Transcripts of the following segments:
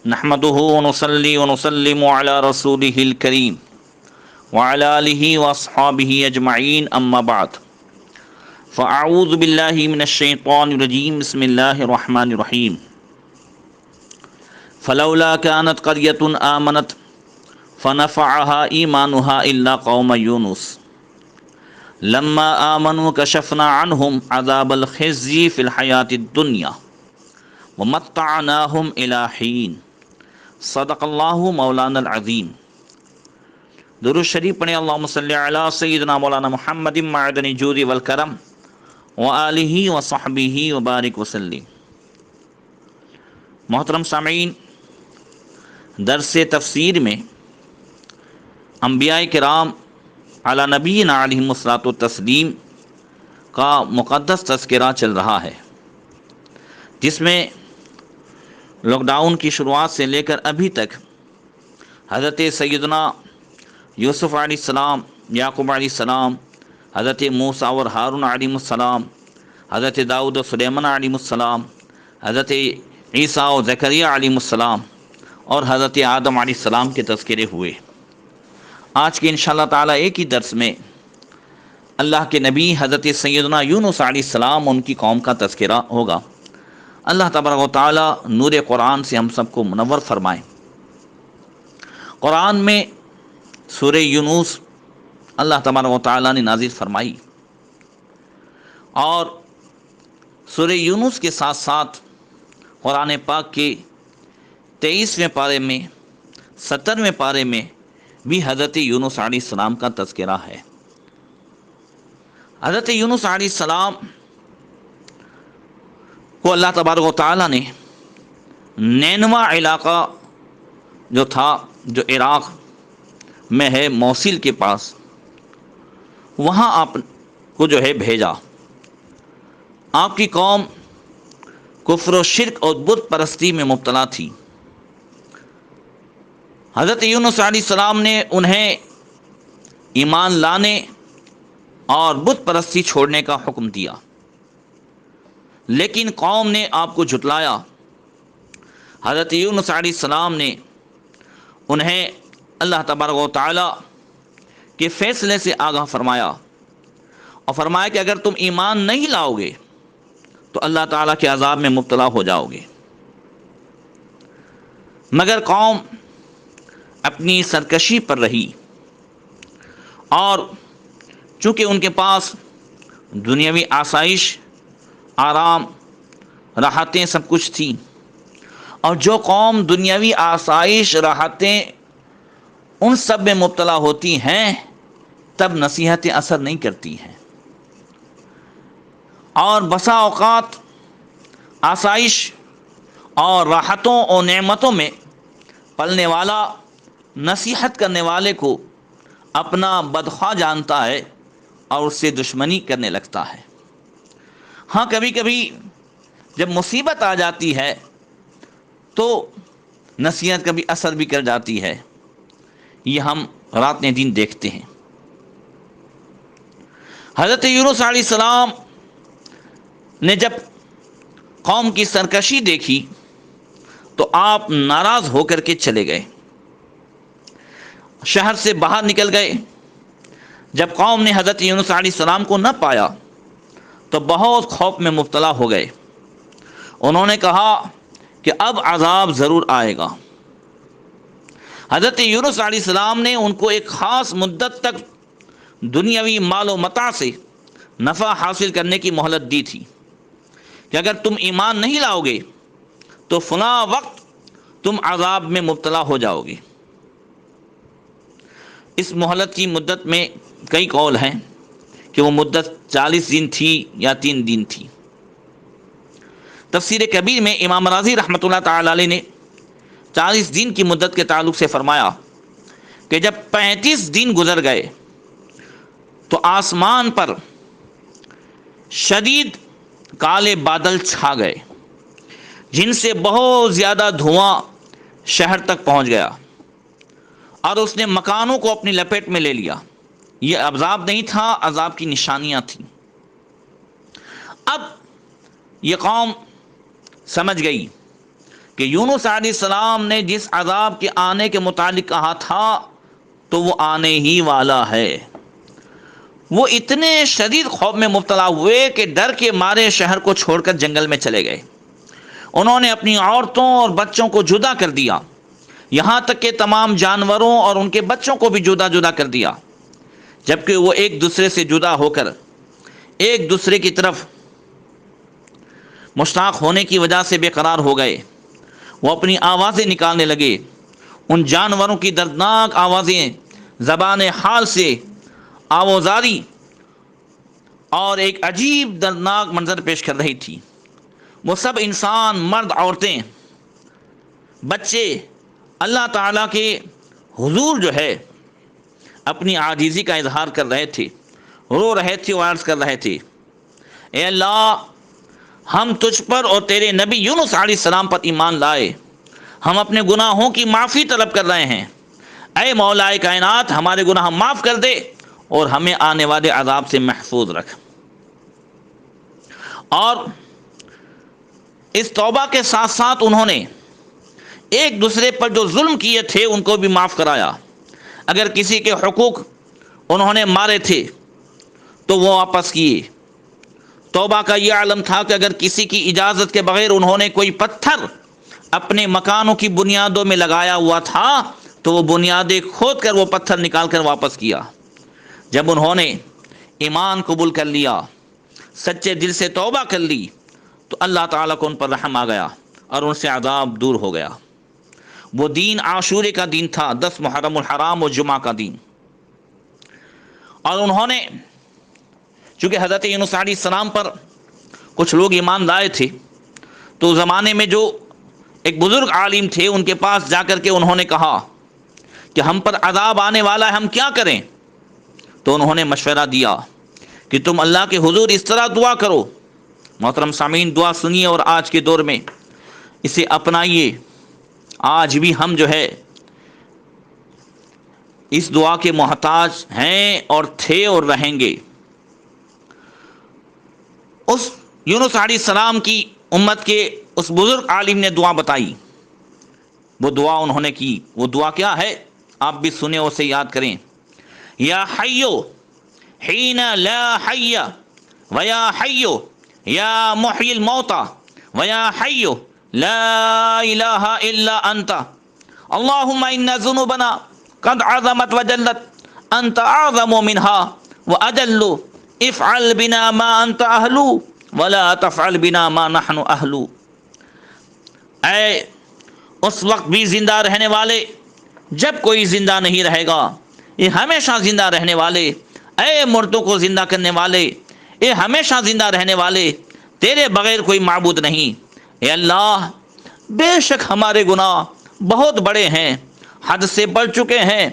نحمده ونصلي ونسلم على رسوله الكريم وعلى آله وأصحابه أجمعين أما بعد فأعوذ بالله من الشيطان الرجيم بسم الله الرحمن الرحيم فلولا كانت قرية آمنت فنفعها إيمانها إلا قوم يونس لما آمنوا كشفنا عنهم عذاب الخزي في الحياة الدنيا ومتعناهم إلى حين صدق اللہ مولانا العظیم۔ درود شریف پڑھیں، اللہم صلی علی سیدنا مولانا محمد معدن الجود والکرم وآلہ وصحبہ وبارک وسلم۔ محترم سامعین، درس تفسیر میں انبیاء کرام علی نبینا علیہم الصلاۃ والتسلیم کا مقدس تذکرہ چل رہا ہے، جس میں لاک ڈاؤن کی شروعات سے لے کر ابھی تک حضرت سیدنا یوسف علیہ السلام، یعقوب علیہ السلام، حضرت موسیٰ اور ہارون علیہ السلام، حضرت داؤد و سلیمان علیہ السلام، حضرت عیسیٰ و زکریا علیہ السلام اور حضرت آدم علیہ السلام کے تذکرے ہوئے۔ آج کے انشاءاللہ تعالیٰ ایک ہی درس میں اللہ کے نبی حضرت سیدنا یونس علیہ السلام ان کی قوم کا تذکرہ ہوگا۔ اللہ تبارک و تعالی نور قرآن سے ہم سب کو منور فرمائے۔ قرآن میں سورہ یونس اللہ تبارک و تعالی نے نازل فرمائی، اور سورہ یونس کے ساتھ ساتھ قرآن پاک کے 23ویں پارے میں 17ویں پارے میں بھی حضرت یونس علیہ السلام کا تذکرہ ہے۔ حضرت یونس علیہ السلام کو اللہ تبارک و تعالیٰ نے نینوا علاقہ جو تھا، جو عراق میں ہے، موصل کے پاس، وہاں آپ کو جو ہے بھیجا۔ آپ کی قوم کفر و شرک اور بت پرستی میں مبتلا تھی۔ حضرت یونس علیہ السلام نے انہیں ایمان لانے اور بت پرستی چھوڑنے کا حکم دیا، لیکن قوم نے آپ کو جھٹلایا۔ حضرت یونس علیہ السلام نے انہیں اللہ تبارک و تعالی کے فیصلے سے آگاہ فرمایا، اور فرمایا کہ اگر تم ایمان نہیں لاؤ گے تو اللہ تعالیٰ کے عذاب میں مبتلا ہو جاؤ گے۔ مگر قوم اپنی سرکشی پر رہی، اور چونکہ ان کے پاس دنیاوی آسائش، آرام، راحتیں سب کچھ تھی، اور جو قوم دنیاوی آسائش، راحتیں ان سب میں مبتلا ہوتی ہیں، تب نصیحتیں اثر نہیں کرتی ہیں، اور بسا اوقات آسائش اور راحتوں اور نعمتوں میں پلنے والا نصیحت کرنے والے کو اپنا بدخواہ جانتا ہے اور اس سے دشمنی کرنے لگتا ہے۔ ہاں، کبھی کبھی جب مصیبت آ جاتی ہے تو نصیحت کبھی اثر بھی کر جاتی ہے، یہ ہم رات دن دیکھتے ہیں۔ حضرت یونس علیہ السلام نے جب قوم کی سرکشی دیکھی تو آپ ناراض ہو کر کے چلے گئے، شہر سے باہر نکل گئے۔ جب قوم نے حضرت یونس علیہ السلام کو نہ پایا تو بہت خوف میں مبتلا ہو گئے۔ انہوں نے کہا کہ اب عذاب ضرور آئے گا۔ حضرت یونس علیہ السلام نے ان کو ایک خاص مدت تک دنیاوی مال و متاع سے نفع حاصل کرنے کی مہلت دی تھی کہ اگر تم ایمان نہیں لاؤ گے تو فلاں وقت تم عذاب میں مبتلا ہو جاؤ گے۔ اس مہلت کی مدت میں کئی قول ہیں کہ وہ مدت 40 دن تھی یا 3 دن تھی۔ تفسیر کبیر میں امام رازی رحمۃ اللہ تعالی علیہ نے 40 دن کی مدت کے تعلق سے فرمایا کہ جب 35 دن گزر گئے تو آسمان پر شدید کالے بادل چھا گئے، جن سے بہت زیادہ دھواں شہر تک پہنچ گیا، اور اس نے مکانوں کو اپنی لپیٹ میں لے لیا۔ یہ عذاب نہیں تھا، عذاب کی نشانیاں تھیں۔ اب یہ قوم سمجھ گئی کہ یونس علیہ السلام نے جس عذاب کے آنے کے متعلق کہا تھا تو وہ آنے ہی والا ہے۔ وہ اتنے شدید خوف میں مبتلا ہوئے کہ ڈر کے مارے شہر کو چھوڑ کر جنگل میں چلے گئے۔ انہوں نے اپنی عورتوں اور بچوں کو جدا کر دیا، یہاں تک کہ تمام جانوروں اور ان کے بچوں کو بھی جدا جدا کر دیا، جبکہ وہ ایک دوسرے سے جدا ہو کر ایک دوسرے کی طرف مشتاق ہونے کی وجہ سے بے قرار ہو گئے۔ وہ اپنی آوازیں نکالنے لگے، ان جانوروں کی دردناک آوازیں زبان حال سے آوازاری اور ایک عجیب دردناک منظر پیش کر رہی تھی۔ وہ سب انسان، مرد، عورتیں، بچے اللہ تعالیٰ کے حضور جو ہے اپنی عاجزی کا اظہار کر رہے تھے، رو رہے تھے اور عرض کر رہے تھے، اے اللہ، ہم تجھ پر اور تیرے نبی یونس علیہ السلام پر ایمان لائے، ہم اپنے گناہوں کی معافی طلب کر رہے ہیں، اے مولا کائنات ہمارے گناہ معاف کر دے اور ہمیں آنے والے عذاب سے محفوظ رکھ۔ اور اس توبہ کے ساتھ ساتھ انہوں نے ایک دوسرے پر جو ظلم کیے تھے ان کو بھی معاف کرایا۔ اگر کسی کے حقوق انہوں نے مارے تھے تو وہ واپس کیے۔ توبہ کا یہ عالم تھا کہ اگر کسی کی اجازت کے بغیر انہوں نے کوئی پتھر اپنے مکانوں کی بنیادوں میں لگایا ہوا تھا تو وہ بنیادیں کھود کر وہ پتھر نکال کر واپس کیا۔ جب انہوں نے ایمان قبول کر لیا، سچے دل سے توبہ کر لی، تو اللہ تعالیٰ کو ان پر رحم آ گیا اور ان سے عذاب دور ہو گیا۔ وہ دین عاشورے کا دین تھا، 10 محرم الحرام اور جمعہ کا دین۔ اور انہوں نے چونکہ حضرت یونس علیہ السلام پر کچھ لوگ ایمان لائے تھے، تو زمانے میں جو ایک بزرگ عالم تھے ان کے پاس جا کر کے انہوں نے کہا کہ ہم پر عذاب آنے والا ہے، ہم کیا کریں؟ تو انہوں نے مشورہ دیا کہ تم اللہ کے حضور اس طرح دعا کرو۔ محترم سامعین، دعا سنیے اور آج کے دور میں اسے اپنائیے۔ آج بھی ہم جو ہے اس دعا کے محتاج ہیں اور تھے اور رہیں گے۔ اس یونس علیہ السلام کی امت کے اس بزرگ عالم نے دعا بتائی، وہ دعا انہوں نے کی۔ وہ دعا کیا ہے آپ بھی سنیں، اسے یاد کریں۔ یا حیو حین لا حی ویا حیو یا محیی الموتى ویا حیو لا الہ الا انت اللہم ان ذنوبنا قد عظمت وجلت انت اعظم منها واجل افعل بنا ما انت اہل ولا تفعل بنا ما نحن اہل۔ اے اس وقت بھی زندہ رہنے والے جب کوئی زندہ نہیں رہے گا، یہ ہمیشہ زندہ رہنے والے، اے مردوں کو زندہ کرنے والے، یہ ہمیشہ زندہ رہنے والے، تیرے بغیر کوئی معبود نہیں۔ اے اللہ، بے شک ہمارے گناہ بہت بڑے ہیں، حد سے بڑھ چکے ہیں،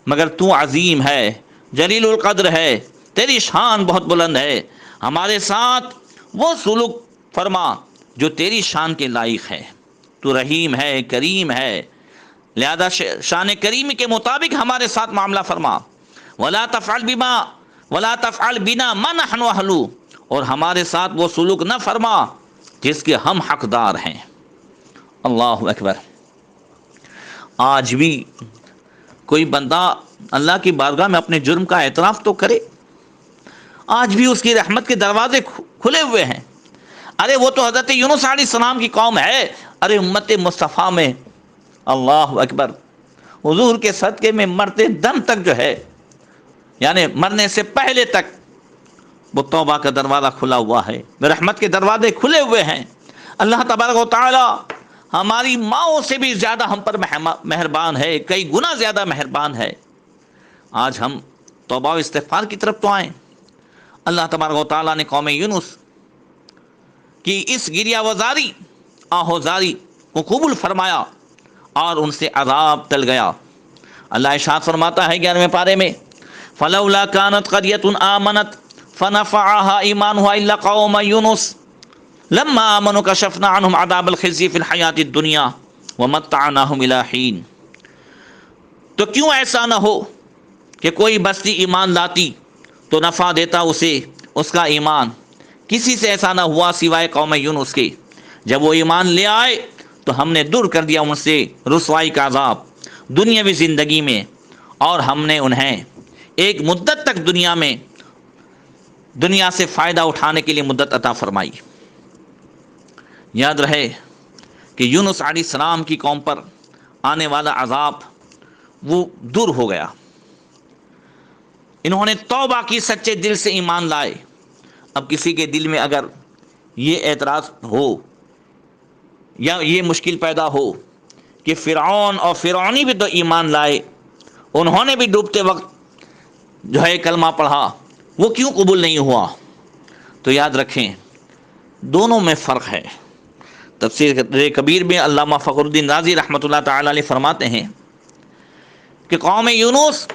مگر تو عظیم ہے، جلیل القدر ہے، تیری شان بہت بلند ہے، ہمارے ساتھ وہ سلوک فرما جو تیری شان کے لائق ہے۔ تو رحیم ہے، کریم ہے، لہذا شان کریمی کے مطابق ہمارے ساتھ معاملہ فرما۔ ولا تفعل بنا ما نحن اہل، اور ہمارے ساتھ وہ سلوک نہ فرما جس کے ہم حقدار ہیں۔ اللہ اکبر۔ آج بھی کوئی بندہ اللہ کی بارگاہ میں اپنے جرم کا اعتراف تو کرے، آج بھی اس کی رحمت کے دروازے کھلے ہوئے ہیں۔ ارے وہ تو حضرت یونس علیہ السلام کی قوم ہے، ارے امت مصطفیٰ میں، اللہ اکبر، حضور کے صدقے میں مرتے دم تک جو ہے، یعنی مرنے سے پہلے تک وہ توبہ کا دروازہ کھلا ہوا ہے، رحمت کے دروازے کھلے ہوئے ہیں۔ اللہ تبارک و تعالی ہماری ماؤں سے بھی زیادہ ہم پر مہربان ہے، کئی گنا زیادہ مہربان ہے۔ آج ہم توبہ و استغفار کی طرف تو آئیں۔ اللہ تبارک و تعالی نے قوم یونس کی اس گریہ وزاری آہوزاری کو قبول فرمایا اور ان سے عذاب ٹل گیا۔ اللہ ارشاد فرماتا ہے 11ویں پارے میں، فلولا كانت قرية آمنت فنفعها ایمانها الا قوم یونس لما آمنوا کشفنا عنهم عذاب الخزي في الحیاة الدنیا ومتعناهم الى حین۔ تو کیوں ایسا نہ ہو کہ کوئی بستی ایمان لاتی تو نفع دیتا اسے اس کا ایمان، کسی سے ایسا نہ ہوا سوائے قوم یونس کے۔ جب وہ ایمان لے آئے تو ہم نے دور کر دیا ان سے رسوائی کا عذاب دنیاوی زندگی میں، اور ہم نے انہیں ایک مدت تک دنیا سے فائدہ اٹھانے کے لیے مدت عطا فرمائی۔ یاد رہے کہ یونس علیہ السلام کی قوم پر آنے والا عذاب وہ دور ہو گیا، انہوں نے توبہ کی، سچے دل سے ایمان لائے۔ اب کسی کے دل میں اگر یہ اعتراض ہو یا یہ مشکل پیدا ہو کہ فرعون اور فرعونی بھی تو ایمان لائے، انہوں نے بھی ڈوبتے وقت جو ہے کلمہ پڑھا، وہ کیوں قبول نہیں ہوا؟ تو یاد رکھیں دونوں میں فرق ہے۔ تفسیر کبیر میں علامہ فخر الدین رازی رحمۃ اللہ تعالی علیہ فرماتے ہیں کہ قوم یونس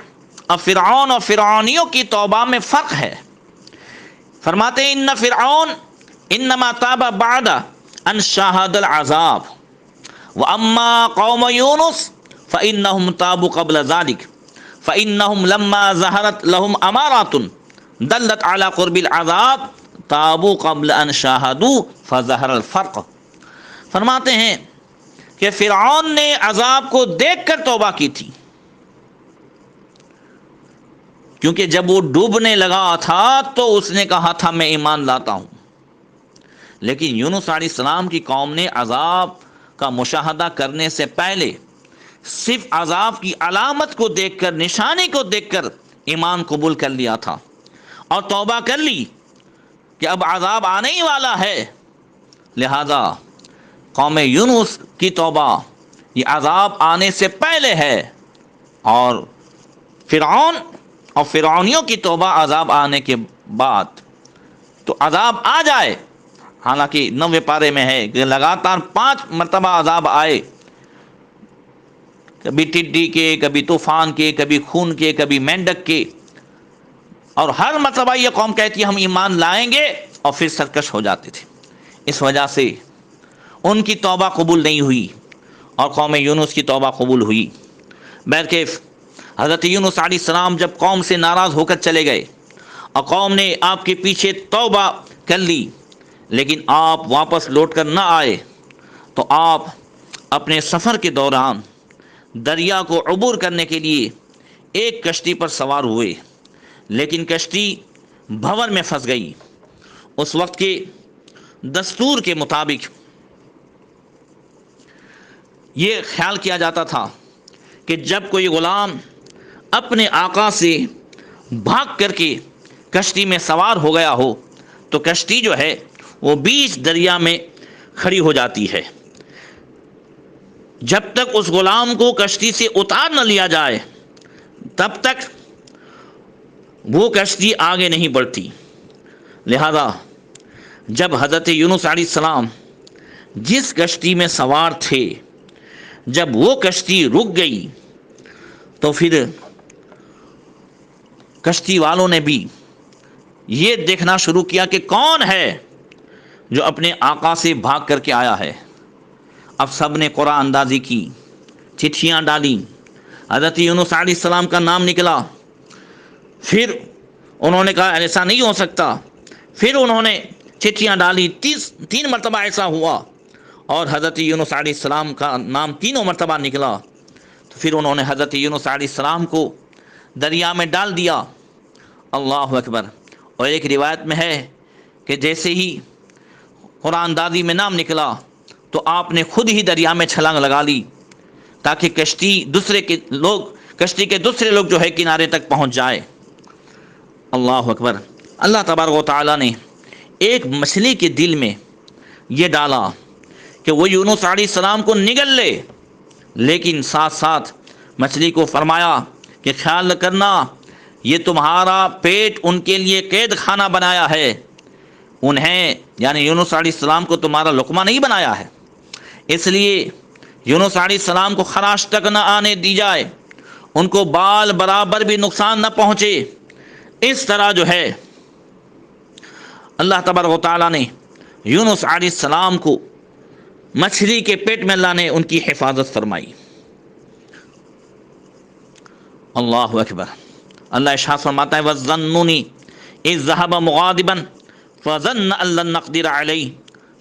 اور فرعون اور فرعونیوں کی توبہ میں فرق ہے۔ فرماتے ہیں ان فرعون انما تاب بعد ان شاہد العذاب واما قوم یونس فانهم تابوا قبل ذلك فانهم لما ظهرت لهم امارات دلت على قرب العذاب تابوا قبل ان شاهدوا فظهر الفرق۔ فرماتے ہیں کہ فرعون نے عذاب کو دیکھ کر توبہ کی تھی، کیونکہ جب وہ ڈوبنے لگا تھا تو اس نے کہا تھا میں ایمان لاتا ہوں، لیکن یونس علیہ السلام کی قوم نے عذاب کا مشاہدہ کرنے سے پہلے صرف عذاب کی علامت کو دیکھ کر، نشانی کو دیکھ کر ایمان قبول کر لیا تھا اور توبہ کر لی کہ اب عذاب آنے ہی والا ہے۔ لہذا قوم یونس کی توبہ یہ عذاب آنے سے پہلے ہے، اور فرعون اور فرعونیوں کی توبہ عذاب آنے کے بعد۔ تو عذاب آ جائے، حالانکہ 90 پارے میں ہے کہ لگاتار 5 مرتبہ عذاب آئے، کبھی ٹڈی کے، کبھی طوفان کے، کبھی خون کے، کبھی مینڈک کے، اور ہر مرتبہ یہ قوم کہتی ہے ہم ایمان لائیں گے، اور پھر سرکش ہو جاتے تھے۔ اس وجہ سے ان کی توبہ قبول نہیں ہوئی اور قوم یونس کی توبہ قبول ہوئی۔ بہرکیف حضرت یونس علیہ السلام جب قوم سے ناراض ہو کر چلے گئے اور قوم نے آپ کے پیچھے توبہ کر لی، لیکن آپ واپس لوٹ کر نہ آئے، تو آپ اپنے سفر کے دوران دریا کو عبور کرنے کے لیے ایک کشتی پر سوار ہوئے، لیکن کشتی بھنور میں پھنس گئی۔ اس وقت کے دستور کے مطابق یہ خیال کیا جاتا تھا کہ جب کوئی غلام اپنے آقا سے بھاگ کر کے کشتی میں سوار ہو گیا ہو تو کشتی جو ہے وہ بیچ دریا میں کھڑی ہو جاتی ہے، جب تک اس غلام کو کشتی سے اتار نہ لیا جائے تب تک وہ کشتی آگے نہیں بڑھتی۔ لہذا جب حضرت یونس علیہ السلام جس کشتی میں سوار تھے، جب وہ کشتی رک گئی تو پھر کشتی والوں نے بھی یہ دیکھنا شروع کیا کہ کون ہے جو اپنے آقا سے بھاگ کر کے آیا ہے۔ اب سب نے قرآن اندازی کی، چٹھیاں ڈالی، حضرت یونس علیہ السلام کا نام نکلا، پھر انہوں نے کہا ایسا نہیں ہو سکتا، پھر انہوں نے چٹھیاں ڈالی، 3 مرتبہ ایسا ہوا اور حضرت یونس علیہ السلام کا نام 3 مرتبہ نکلا، تو پھر انہوں نے حضرت یونس علیہ السلام کو دریا میں ڈال دیا۔ اللہ اکبر۔ اور ایک روایت میں ہے کہ جیسے ہی قرآن دادی میں نام نکلا تو آپ نے خود ہی دریا میں چھلانگ لگا لی تاکہ کشتی کے دوسرے لوگ جو ہے کنارے تک پہنچ جائے۔ اللہ اکبر۔ اللہ تبارک و تعالیٰ نے ایک مچھلی کے دل میں یہ ڈالا کہ وہ یونس علیہ السلام کو نگل لے، لیکن ساتھ ساتھ مچھلی کو فرمایا کہ خیال کرنا یہ تمہارا پیٹ ان کے لیے قید خانہ بنایا ہے، انہیں یعنی یونس علیہ السلام کو تمہارا لقمہ نہیں بنایا ہے، اس لیے یونس علیہ السلام کو خراش تک نہ آنے دی جائے، ان کو بال برابر بھی نقصان نہ پہنچے۔ اس طرح جو ہے اللہ تبارک و تعالیٰ نے یونس علیہ السلام کو مچھلی کے پیٹ میں اللہ نے ان کی حفاظت فرمائی۔ اللہ اکبر۔ اللہ ارشاد فرماتا ہے وَالظَّنُّونِ إِذْ ذَهَبَ مُغَاضِبًا فَظَنَّ أَن لَّن نَّقْدِرَ عَلَيْهِ،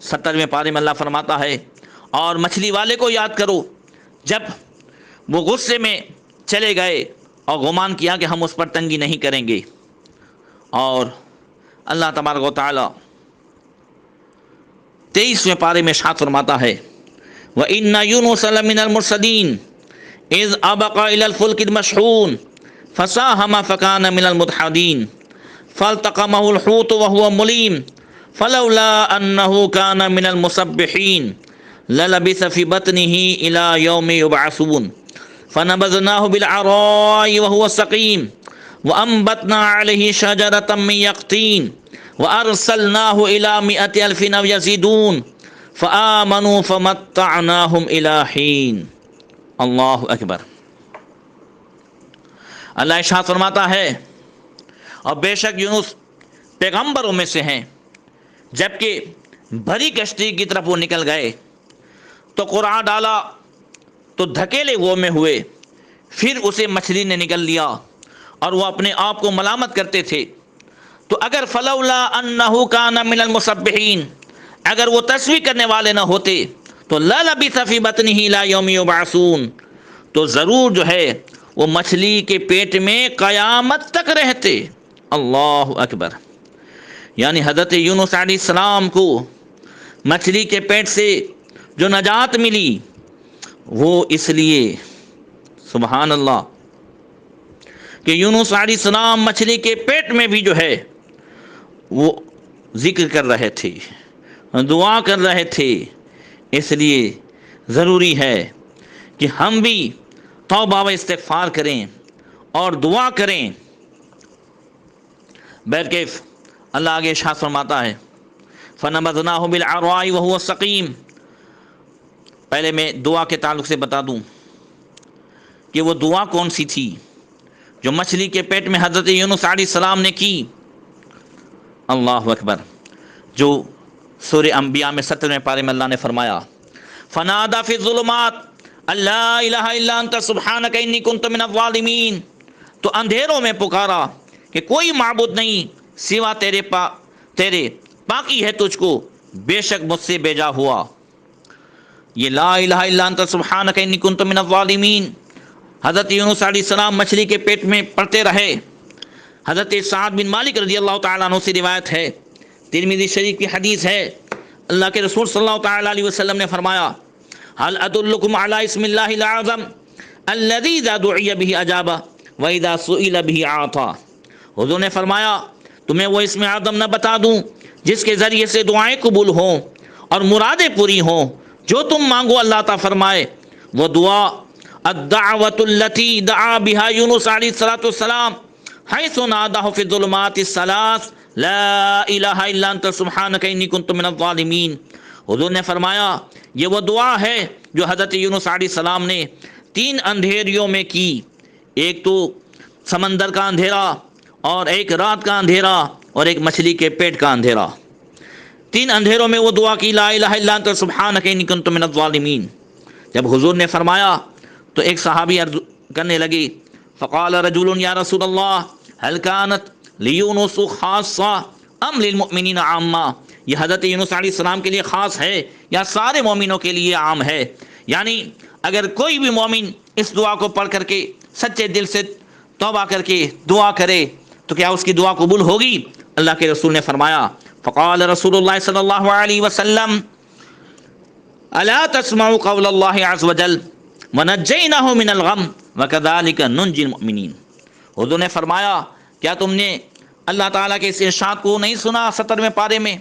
70ویں پارے میں اللہ فرماتا ہے اور مچھلی والے کو یاد کرو جب وہ غصے میں چلے گئے اور گمان کیا کہ ہم اس پر تنگی نہیں کریں گے. اور اللہ تبارک و تعالی 23ویں پارے میں ارشاد فرماتا ہے وَإِنَّ يُونُسَ لَمِنَ الْمُرْسَلِينَ إِذْ أَبَقَ إِلَى الْفُلْكِ الْمَشْحُونِ فَسَاهَمَ فَكَانَ مِنَ الْمُدْحَضِينَ فَالْتَقَمَهُ الْحُوتُ وَهُوَ مُلِيمٌ فَلَوْلَا أَنَّهُ كَانَ مِنَ الْمُسَبِّحِينَ لَلَبِثَ فِي بَطْنِهِ إِلَى يَوْمِ يُبْعَثُونَ فَنَبَذْنَاهُ بِالْعَرَاءِ وَهُوَ سَقِيمٌ وَأَنبَتْنَا عَلَيْهِ شَجَرَةً مِّن يَقْطِينٍ وَأَرْسَلْنَاهُ إِلَى 100 أَلْفٍ أَوْ يَزِيدُونَ فآمنوا فمتعناهم إلى حين. اللہ اکبر. اللہ ارشاد فرماتا ہے اور بے شک یونس پیغمبروں میں سے ہیں. جبکہ بھری کشتی کی طرف وہ نکل گئے تو قرآن ڈالا تو دھکیلے وہ میں ہوئے، پھر اسے مچھلی نے نگل لیا اور وہ اپنے آپ کو ملامت کرتے تھے. تو اگر فلولا انہ کان من المسبحین، اگر وہ تسبیح کرنے والے نہ ہوتے تو للبث فی بطنہ الی یوم یبعثون، تو ضرور جو ہے وہ مچھلی کے پیٹ میں قیامت تک رہتے. اللہ اکبر. یعنی حضرت یونس علیہ السلام کو مچھلی کے پیٹ سے جو نجات ملی وہ اس لیے سبحان اللہ کہ یونس علیہ السلام مچھلی کے پیٹ میں بھی جو ہے وہ ذکر کر رہے تھے، دعا کر رہے تھے. اس لیے ضروری ہے کہ ہم بھی توبہ و استغفار کریں اور دعا کریں. بہرکیف اللہ آگے ارشاد فرماتا ہے فَنَبَذْنَاهُ بِالْعَرَاءِ وَهُوَ سَقِيمٌ. پہلے میں دعا کے تعلق سے بتا دوں کہ وہ دعا کون سی تھی جو مچھلی کے پیٹ میں حضرت یونس علیہ السلام نے کی. اللہ اکبر. جو سورہ انبیاء میں 17ویں پارے میں اللہ نے فرمایا فَنَادَى فِي الظُّلُمَاتِ أَن لَّا إِلَٰهَ إِلَّا أَنتَ سُبْحَانَكَ إِنِّي كُنتُ مِنَ الظَّالِمِينَ. تو اندھیروں میں پکارا کہ کوئی معبود نہیں سوا تیرے پاکی ہے تجھ کو، بے شک مجھ سے بیجا ہوا. یہ لا الہ الا انت سبحانک انی کنت من الظالمین حضرت یونس علیہ السلام مچھلی کے پیٹ میں پڑتے رہے. حضرت سعد بن مالک رضی اللہ تعالیٰ عنہ سے روایت ہے، ترمذی شریف کی حدیث ہے، اللہ کے رسول صلی اللہ تعالیٰ علیہ وسلم نے فرمایا هل ادلکم علی اسم اللہ الاعظم الذی اذا دعی به اجاب واذا سئل به اعطى. حضور نے فرمایا تمہیں وہ اسم اعظم نہ بتا دوں جس کے ذریعے سے دعائیں قبول ہوں اور مرادیں پوری ہوں، جو تم مانگو اللہ تعالیٰ فرمائے. وہ دعا الدعوۃ التي دعا بها یونس علیہ السلام حیث ناداه فی الظلمات الثلاث لا الہ الا انت سبحانک انی کنت من الظالمین. حضور نے فرمایا یہ وہ دعا ہے جو حضرت یونس علیہ السلام نے 3 اندھیریوں میں کی، ایک تو سمندر کا اندھیرا اور ایک رات کا اندھیرا اور ایک مچھلی کے پیٹ کا اندھیرا. 3 اندھیروں میں وہ دعا کی لا الہ الا انت سبحانک انی کنت من الظالمین. جب حضور نے فرمایا تو ایک صحابی عرض کرنے لگی فقال رجل یا رسول اللہ هل كانت لیونس خاصہ ام للمؤمنین عامہ. یہ حضرت یونس علیہ السلام کے لیے خاص ہے یا سارے مومنوں کے لیے عام ہے؟ یعنی اگر کوئی بھی مومن اس دعا کو پڑھ کر کے سچے دل سے توبہ کر کے دعا کرے تو کیا اس کی دعا قبول ہوگی؟ اللہ کے رسول نے فرمایا فقال رسول اللہ صلی اللہ علیہ وسلم الا تسمع قول اللہ عز وجل ونجیناہ من الغم وکذالک ننجی المؤمنین. حضور نے فرمایا کیا تم نے اللہ تعالیٰ کے اس ارشاد کو نہیں سنا 17ویں پارے میں؟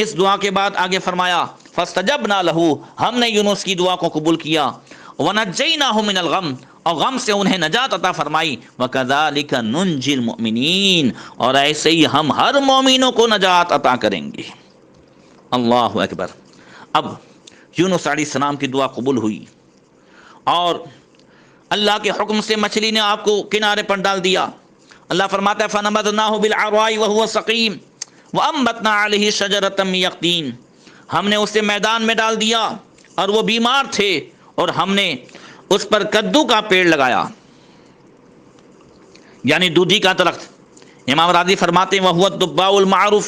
اس دعا کے بعد آگے فرمایا فاستجبنا لہ، ہم نے یونس کی دعا کو قبول کیا، ونجیناہ من الغم، اور غم سے انہیں نجات عطا فرمائی، وکذالک ننجی المؤمنین، اور ایسے ہی ہم ہر مومنوں کو نجات عطا کریں گے. اللہ اکبر. اب یونس علیہ السلام کی دعا قبول ہوئی اور اللہ کے حکم سے مچھلی نے آپ کو کنارے پر ڈال دیا. اللہ فرماتا ہے فَنَبَذْنَاهُ بِالْعَرَاءِ وَهُوَ سَقِيمٌ وَأَنبَتْنَا عَلَيْهِ شَجَرَةً مِّن يَقْطِينٍ. ہم نے اسے میدان میں ڈال دیا اور وہ بیمار تھے اور ہم نے اس پر کدو کا پیڑ لگایا، یعنی دودھی کا درخت. امام راضی فرماتے ہیں وَهُوَ الدُّبَّاءُ الْمَعْرُوفُ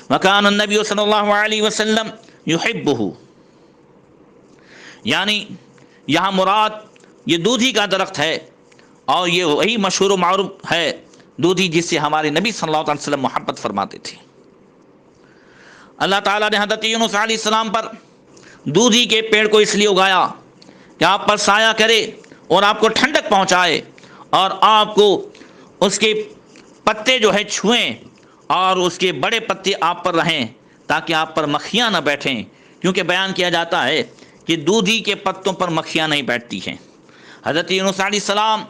وَكَانَ النَّبِيُّ صلی اللہ علیہ وسلم يُحِبُّهُ. یعنی یہاں مراد یہ دودھی کا درخت ہے، اور یہ وہی مشہور و معروف ہے دودھی جس سے ہمارے نبی صلی اللہ علیہ وسلم محبت فرماتے تھے۔ اللہ تعالیٰ نے حضرت یونس علیہ السلام پر دودھی کے پیڑ کو اس لیے اگایا کہ آپ پر سایہ کرے اور آپ کو ٹھنڈک پہنچائے، اور آپ کو اس کے پتے جو ہے چھوئیں اور اس کے بڑے پتے آپ پر رہیں تاکہ آپ پر مکھیاں نہ بیٹھیں، کیونکہ بیان کیا جاتا ہے کہ دودھی کے پتوں پر مکھیاں نہیں بیٹھتی ہیں۔ حضرت یونس علیہ السلام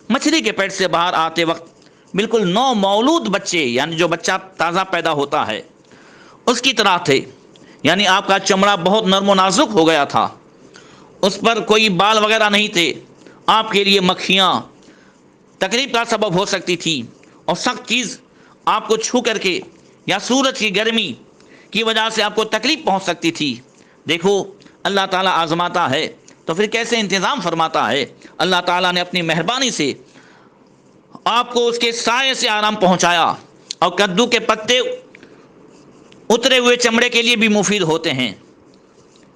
مچھلی کے پیٹ سے باہر آتے وقت بالکل نو مولود بچے، یعنی جو بچہ تازہ پیدا ہوتا ہے اس کی طرح تھے، یعنی آپ کا چمڑا بہت نرم و نازک ہو گیا تھا، اس پر کوئی بال وغیرہ نہیں تھے۔ آپ کے لیے مکھیاں تکلیف کا سبب ہو سکتی تھی، اور سخت چیز آپ کو چھو کر کے یا سورج کی گرمی کی وجہ سے آپ کو تکلیف پہنچ سکتی تھی۔ دیکھو اللہ تعالیٰ آزماتا ہے تو پھر کیسے انتظام فرماتا ہے۔ اللہ تعالیٰ نے اپنی مہربانی سے آپ کو اس کے سائے سے آرام پہنچایا، اور کدو کے پتے اترے ہوئے چمڑے کے لیے بھی مفید ہوتے ہیں،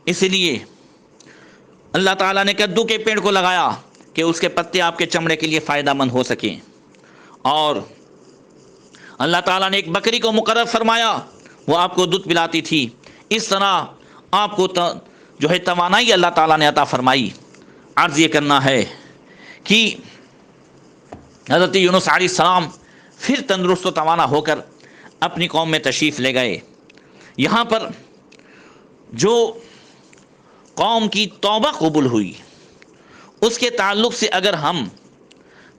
اس لیے اللہ تعالیٰ نے کدو کے پیڑ کو لگایا کہ اس کے پتے آپ کے چمڑے کے لیے فائدہ مند ہو سکیں، اور اللہ تعالیٰ نے ایک بکری کو مقرر فرمایا، وہ آپ کو دودھ پلاتی تھی۔ اس طرح آپ کو جو ہے توانائی اللہ تعالیٰ نے عطا فرمائی۔ عرض یہ کرنا ہے کہ حضرت یونس علیہ السلام پھر تندرست و توانا ہو کر اپنی قوم میں تشریف لے گئے۔ یہاں پر جو قوم کی توبہ قبول ہوئی اس کے تعلق سے اگر ہم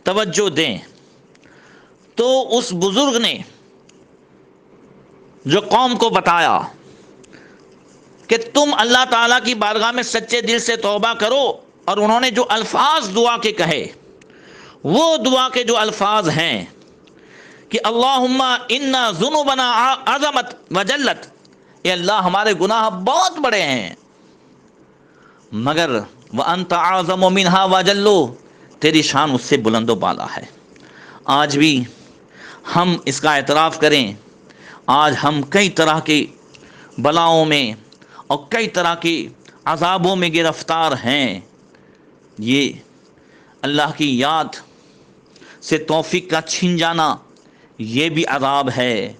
توجہ دیں تو اس بزرگ نے جو قوم کو بتایا کہ تم اللہ تعالیٰ کی بارگاہ میں سچے دل سے توبہ کرو، اور انہوں نے جو الفاظ دعا کے کہے وہ دعا کے جو الفاظ ہیں کہ اللہم انا ذنوبنا عظمت وجلت، اے اللہ ہمارے گناہ بہت بڑے ہیں مگر وانت اعظم منہا وجلو، تیری شان اس سے بلند و بالا ہے۔ آج بھی ہم اس کا اعتراف کریں، آج ہم کئی طرح کے بلاؤں میں اور کئی طرح کے عذابوں میں گرفتار ہیں۔ یہ اللہ کی یاد سے توفیق کا چھن جانا یہ بھی عذاب ہے۔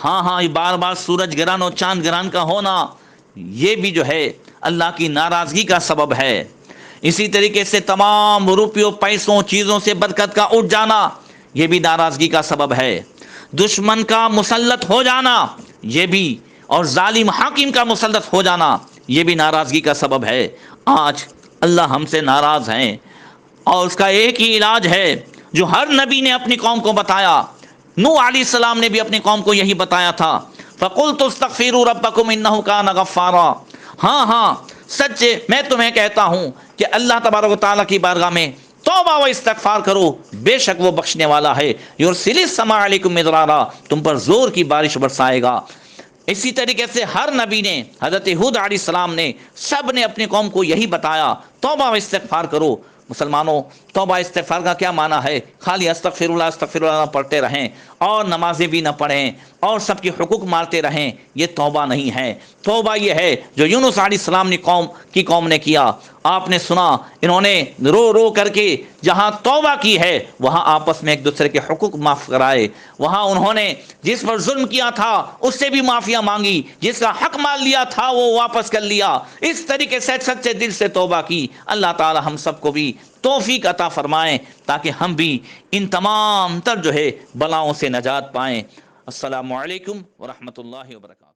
ہاں بار بار سورج گرہن اور چاند گرہن کا ہونا یہ بھی جو ہے اللہ کی ناراضگی کا سبب ہے۔ اسی طریقے سے تمام روپیوں پیسوں چیزوں سے برکت کا اٹھ جانا یہ بھی ناراضگی کا سبب ہے۔ دشمن کا مسلط ہو جانا یہ بھی، اور ظالم حاکم کا مسلط ہو جانا یہ بھی ناراضگی کا سبب ہے۔ آج اللہ ہم سے ناراض ہیں، اور اس کا ایک ہی علاج ہے جو ہر نبی نے اپنی قوم کو بتایا۔ نوح علیہ السلام نے بھی اپنی قوم کو یہی بتایا تھا، فَقُلْتُ اسْتَغْفِرُوا رَبَّكُمْ إِنَّهُ كَانَ غَفَّارًا۔ ہاں سچے میں تمہیں کہتا ہوں کہ اللہ تبارک و تعالیٰ کی بارگاہ میں توبہ و استغفار کرو، بے شک وہ بخشنے والا ہے۔ یرسل السماء علیکم مدرارا، تم پر زور کی بارش برسائے گا۔ اسی طریقے سے ہر نبی نے، حضرت ہود علیہ السلام نے، سب نے اپنی قوم کو یہی بتایا، توبہ و استغفار کرو۔ مسلمانوں، توبہ استغفار کا کیا معنی ہے؟ خالی استغفر اللہ پڑھتے رہیں اور نمازیں بھی نہ پڑھیں اور سب کے حقوق مارتے رہیں، یہ توبہ نہیں ہے۔ توبہ یہ ہے جو یونس علیہ السلام کی قوم نے کیا۔ آپ نے سنا انہوں نے رو کر کے جہاں توبہ کی ہے وہاں آپس میں ایک دوسرے کے حقوق معاف کرائے، وہاں انہوں نے جس پر ظلم کیا تھا اس سے بھی معافیاں مانگی، جس کا حق مال لیا تھا وہ واپس کر لیا، اس طریقے سے سچے دل سے توبہ کی۔ اللہ تعالی ہم سب کو بھی توفیق عطا فرمائیں تاکہ ہم بھی ان تمام تر جو ہے بلاؤں سے نجات پائیں۔ السلام علیکم ورحمۃ اللہ وبرکاتہ۔